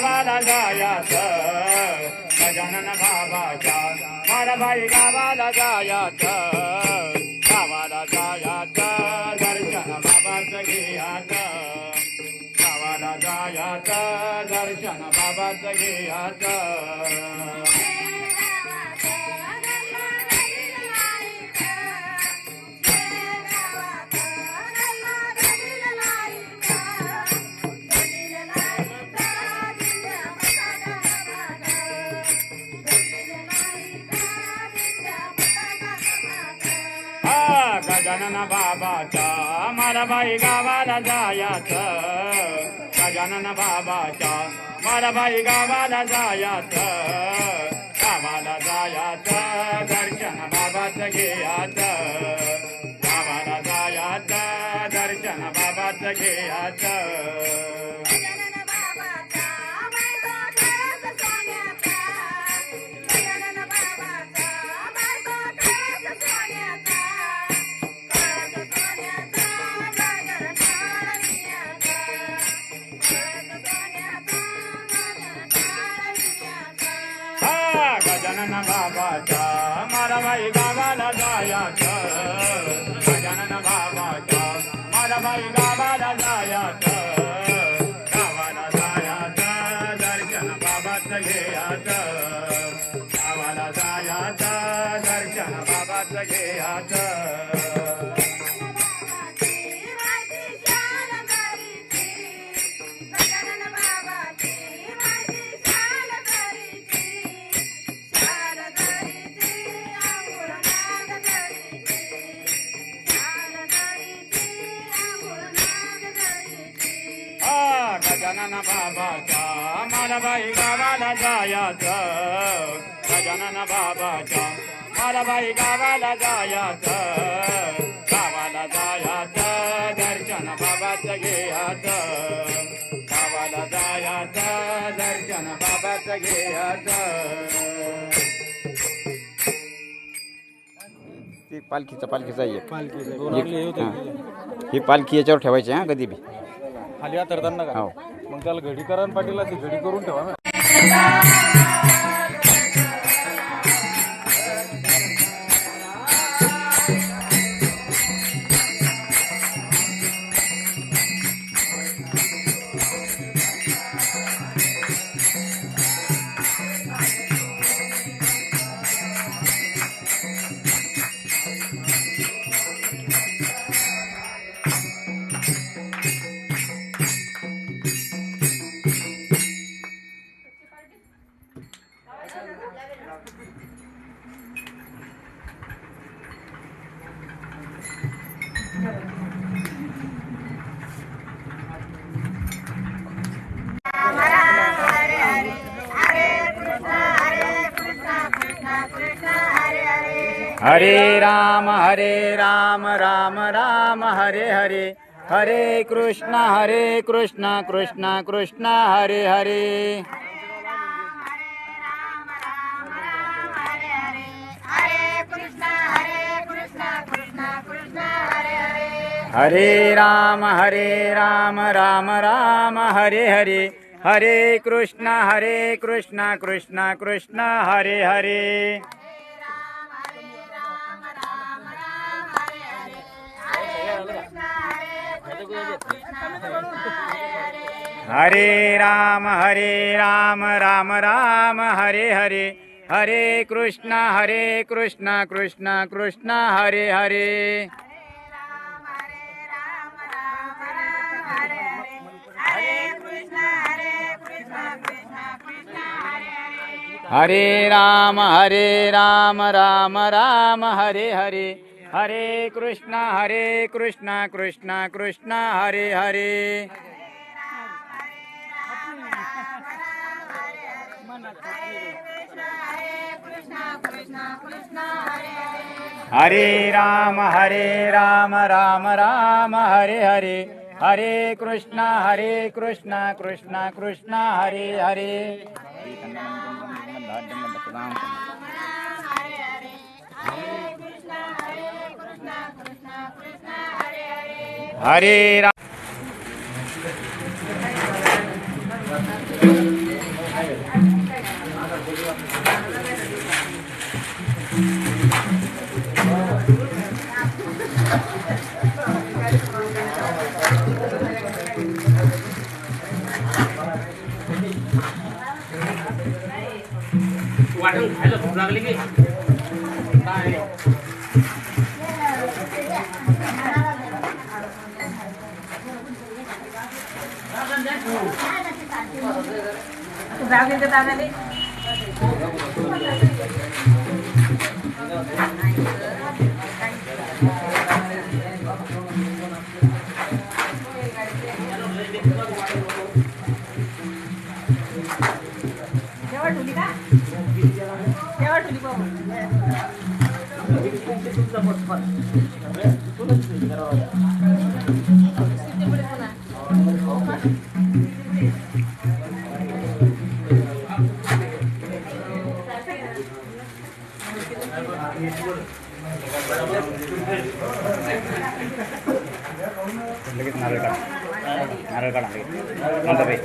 गावाला जायचं गजानन बाबाच्या माराबाई गावाला जायचं गावाला जायचं दर्शन बाबाचं घ्यायचं गावाला जायचं दर्शन बाबाचं घ्यायचं गजानन बाबाच्या माराबाई गावाला जायचं गजानन बाबाच्या माराबाई गावाला जायचं गावाला जायचं दर्शन बाबाचं घ्यायचं गावाला जायचं दर्शन बाबाचं घ्यायचं गजानन बाबाच्या माराबाई गावाला जायचं गजानन बाबाच्या माराबाई गावाला जायचं गावाला जायचं दर्शन बाबाचं घ्यायचं गावाला जायचं दर्शन बाबाचं घ्यायचं गजानन बाबाच्या माराबाई गावाला जायचं गजानन बाबाच्या माराबाई गावाला जायचं गावाला जायचं दर्शन बाबाचं घ्यायचं गावाला जायचं दर्शन बाबाचं घ्यायचं पालखीचा ही पालखी याच्यावर ठेवायची हा कधी बी खाली तरताना का हो मग त्याला घडी करा पाटीला ती घडी करून ठेवा ना हरे राम राम राम हरे हरे हरे कृष्ण कृष्ण कृष्ण हरे हरे हरे राम राम हरे हरे हरे कृष्ण कृष्ण कृष्ण हरे हरे हरे राम राम हरे हरे हरे कृष्ण कृष्ण कृष्ण हरे हरे हरे राम राम हरे हरे हरे कृष्ण कृष्ण कृष्ण हरे हरे हरे राम राम हरे हरे हरे कृष्ण कृष्ण कृष्ण हरे हरे हरे राम वाटून खायला भूक लागली की काय लगेच नारळ काढा नारळ काढा लगेच नंतर रे